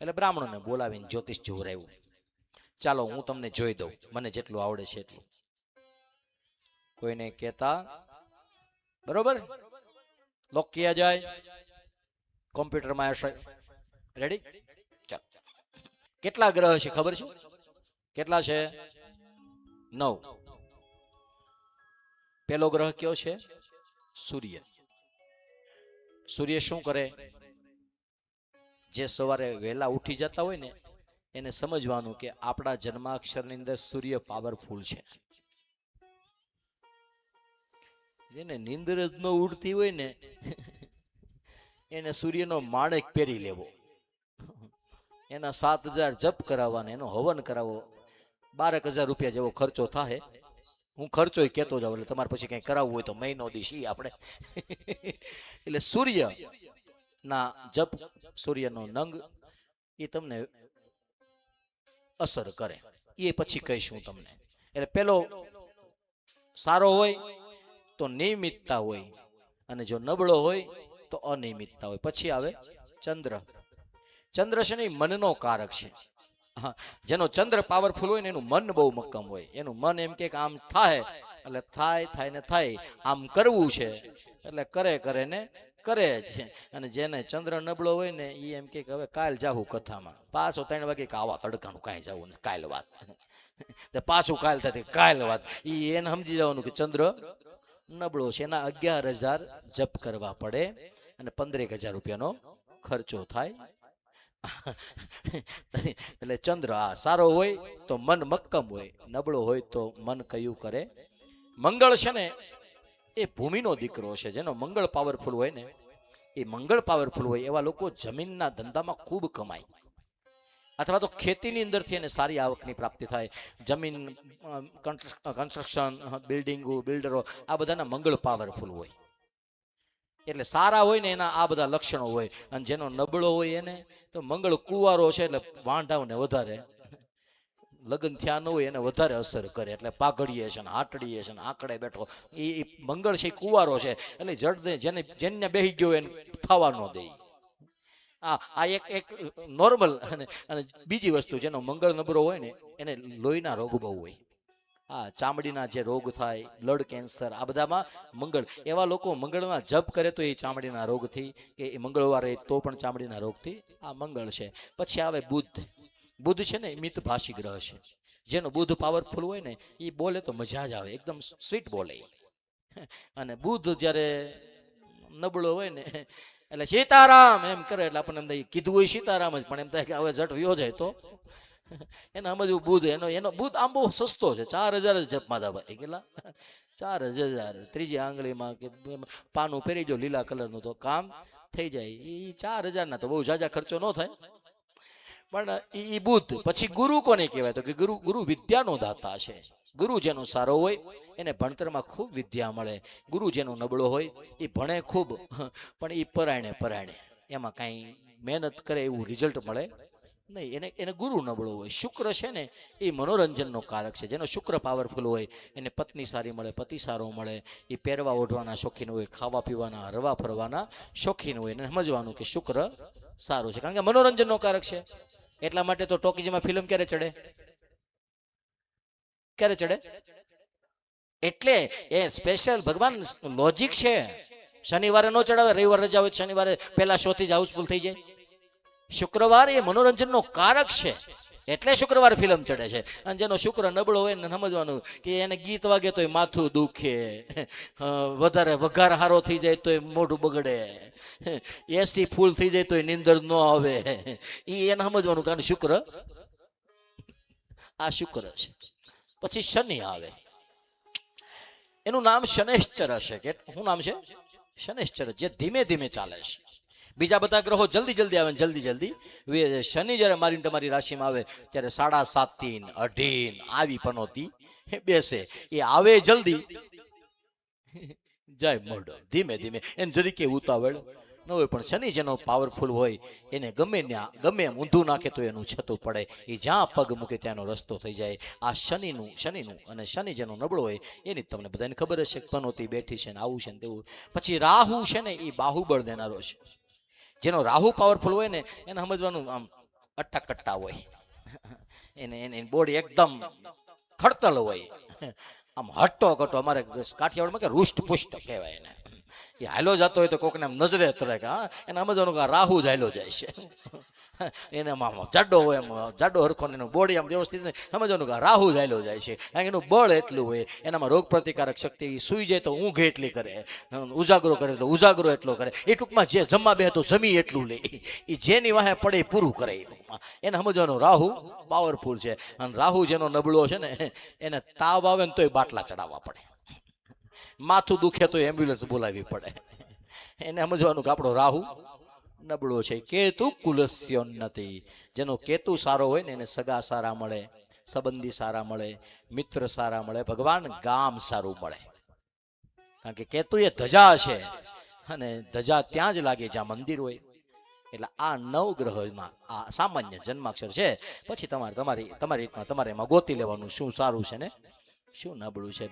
એટલે બ્રાહ્મણોને બોલાવીને જ્યોતિષ જોવરાયું. ચાલો હું તમને જોઈ દઉં, મને જેટલું આવડે છે એટલું. કોઈને કહેતા બરોબર લોક કિયા જાય, કોમ્પ્યુટરમાં હશે. રેડી? ચાલો. કેટલા ગ્રહ છે ખબર છે? કેટલા છે? 9. પહેલો ગ્રહ કયો છે? સૂર્ય. સૂર્ય શું કરે? જે સવારે વહેલા ઉઠી જતા હોય ને એને સમજવાનું કે આપણા જન્માક્ષરની અંદર સૂર્ય પાવરફુલ છે. જેને નીંદર જ ન ઉડતી હોય ને એને સૂર્યનો માણેક પહેરી લેવો, એના 7000 જપ કરાવવાના, એનો હવન કરાવવો. 12,000 રૂપિયા જેવો ખર્ચો થાય. હું ખર્ચો કહેતો જાઉં એટલે તમારે પછી કંઈ કરાવવું હોય તો મહિનો દીશી આપણે. એટલે સૂર્ય ના જપ, સૂર્યનો નંગ એ તમને અસર કરે. એ પછી કહીશું તમને. એટલે પેલો સારો હોય તો નિયમિતતા હોય, અને જો નબળો હોય તો અનિયમિતતા હોય. પછી આવે ચંદ્ર. ચંદ્ર છે ને એ મનનો કારક છે. હા, જેનો ચંદ્ર પાવરફુલ હોય ને એનું મન બહુ મક્કમ હોય. એનું મન એમ કે આમ થાય એટલે થાય ને થાય, આમ કરવું છે એટલે કરે ને કરે છે. અને જેને ચંદ્ર નબળો હોય ને એ એમ કે હવે કાલ જાવું કથામાં, પાછો 3 વાગે કે આવા તડકાનું કાંઈ જવું ને કાલ વાત, પાછું કાલ થતી કાલ વાત. એને સમજી જવાનું કે ચંદ્ર નબળો છે. એના 11,000 જપ કરવા પડે અને 15,000 રૂપિયાનો ખર્ચો થાય. એટલે ચંદ્ર આ સારો હોય તો મન મક્કમ હોય, નબળો હોય તો મન કયું કરે. મંગળ છે ને એ ભૂમિનો દીકરો છે. જેનો મંગળ પાવરફુલ હોય ને એ મંગળ પાવરફુલ હોય એવા લોકો જમીનના ધંધામાં ખૂબ કમાય, અથવા તો ખેતીની અંદરથી એને સારી આવકની પ્રાપ્તિ થાય. જમીન, કન્સ્ટ્રક્શન, બિલ્ડિંગો, બિલ્ડરો આ બધાના મંગળ પાવરફુલ હોય. એટલે સારા હોય ને એના આ બધા લક્ષણો હોય. અને જેનો નબળો હોય એને તો મંગળ કુંવારો છે એટલે વાંઢાઓને વધારે, લગ્ન થયા ન હોય એને વધારે અસર કરે. એટલે પાઘડીએ છે ને હાટડીએ છે ને આંકડે બેઠો. એ મંગળ છે કુંવારો છે એટલે જડ જેને બેહી ગયો એને થવા ન દે. આ એક નોર્મલ. અને બીજી વસ્તુ, જેનો મંગળ નબળો હોય ને એને લોહીના રોગ બહુ હોય. હા, ચામડીના જે રોગ થાય, બ્લડ કેન્સર, આ બધામાં મંગળ. એવા લોકો મંગળના જપ કરે તો એ ચામડીના રોગથી, કે એ મંગળવારે તો પણ ચામડીના રોગથી આ મંગળ છે. પછી આવે બુધ. બુધ છે ને મિત ભાષી ગ્રહ છે. જેનો બુધ પાવરફુલ હોય ને એ બોલે તો મજા જ આવે, એકદમ સ્વીટ બોલે. અને બુધ જ્યારે નબળો હોય ને એટલે સીતારામ એમ કરે એટલે આપણને એમ થાય કીધું હોય સીતારામ જ, પણ એમ થાય કે હવે ઝટ વ્યો જાય તો. એને સમજવું બુધ, એનો બુધ આમ બહુ સસ્તો છે. 4,000 જ જપમાં હતા ભાઈ. કેટલા? 4,000. ત્રીજી આંગળીમાં કે પાનું પહેરી જો લીલા કલરનું તો કામ થઈ જાય. એ 4,000 ના તો બહુ જાજા ખર્ચો ન થાય. પણ એ બુધ. પછી ગુરુ કોને કહેવાય? તો કે ગુરુ વિદ્યાનો દાતા છે. ગુરુ જેનો સારો હોય એને ભણતરમાં ખૂબ વિદ્યા મળે. ગુરુ જેનો નબળો હોય એ ભણે ખૂબ પણ એ પરાયણે એમાં કાંઈ મહેનત કરે એવું રિઝલ્ટ મળે નહીં. એને ગુરુ નબળો હોય. શુક્ર છે ને એ મનોરંજનનો કારક છે. જેનો શુક્ર પાવરફુલ હોય એને પત્ની સારી મળે, પતિ સારો મળે. એ પહેરવા ઓઢવાના શોખીન હોય, ખાવા પીવાના, હરવા ફરવાના શોખીન હોય. એને સમજવાનું કે શુક્ર સારું છે, કારણ કે મનોરંજનનો કારક છે. એટલા માટે તો ટોકીઝમાં ફિલ્મ ક્યારે ચડે? ક્યારે ચડે? એટલે એ સ્પેશિયલ ભગવાન લોજિક છે. શનિવારે નો ચડાવે, રવિવાર રજા હોય શનિવારે પહેલા શો થી જ હાઉસફુલ થઈ જાય. શુક્રવાર એ મનોરંજનનો કારક છે એટલે શુક્રવાર ફિલ્મ ચડે છે. અને જેનો શુક્ર નબળો હોય ને સમજવાનું કે એને ગીત વાગે તો માથું દુખે, વધારે વઘાર હારો થઈ જાય તો મોઢું બગડે, એસી ફૂલ થઈ જાય તો નીંદર ન આવે. એને સમજવાનું કારણ શુક્ર આ શુક્ર છે. પછી શનિ આવે. એનું નામ શનૈશ્ચર હશે. કે શું નામ છે? શનૈશ્ચર. જે ધીમે ધીમે ચાલે છે. બીજા બધા ગ્રહો જલ્દી આવે, જલ્દી. શનિ જ્યારે મારીને તમારી રાશિમાં આવે ત્યારે 7:30, 2:30 આવી પનોતી બેસે. એ આવે જલ્દી, જાય મોડો. ધીમે એને જરીકે ઉતાવળ ન હોય. પણ શનિ જેનો પાવરફુલ હોય એને ગમે એમ ઊંધું નાખે તો એનું છતું પડે. એ જ્યાં પગ મૂકે ત્યાંનો રસ્તો થઈ જાય. આ શનિનું અને શનિ જેનો નબળો હોય એની તમને બધાને ખબર હશે. પનોતી બેઠી છે ને આવું છે ને તેવું. પછી રાહુ છે ને એ બાહુબળ દેનારો છે. જેનો રાહુ પાવરફુલ હોય ને એને સમજવાનું આમ અટકટ્ટા હોય, એની બોડી એકદમ ખડતલ હોય, આમ હટ્ટો કટો, અમારે કાઠિયાવાડમાં કે રૂષ્ટ પુષ્ટ કહેવાય એને. એ હાલો જતો હોય તો કોકને આમ નજરે તરે કે હા એને સમજવાનું કે આ રાહુ જ હાલો જાય છે. એને આમ જાડો હોય, એમ જાડો હરખો એનું બોડી આમ વ્યવસ્થિત સમજવાનું કે આ રાહુ જ હાલો જાય છે. કારણ કે એનું બળ એટલું હોય, એનામાં રોગ પ્રતિકારક શક્તિ, સુઈ જાય તો ઊંઘ એટલી કરે, ઉજાગરો કરે તો ઉજાગરો એટલો કરે, એ ટૂંકમાં જે જમવા બે તો જમી એટલું લે, એ જેની વાહે પડે એ પૂરું કરે. એને સમજવાનું રાહુ પાવરફુલ છે. અને રાહુ જેનો નબળો છે ને એને તાવ આવે ને તોય બાટલા ચડાવવા પડે, માથું દુખે તો એમ્બ્યુલન્સ બોલાવવી પડે. એને સમજવાનું કે આપણો રાહુ નબળો છે. કેતુ કુલસ્યોન્નતિ, જેનો કેતુ સારો હોય ને એને સગા સારા મળે, સંબંધી સારા મળે, મિત્ર સારા મળે, ભગવાન ગામ સારું મળે. કારણ કે કેતુ એ ધજા છે, અને ધજા ત્યાં જ લાગે જ્યાં મંદિર હોય. એટલે આ 9 ગ્રહોમાં આ સામાન્ય જન્માક્ષર છે. પછી તમારી રીતમાં તમારે એમાં ગોતી લેવાનું શું સારું છે ને શું નબળું છે.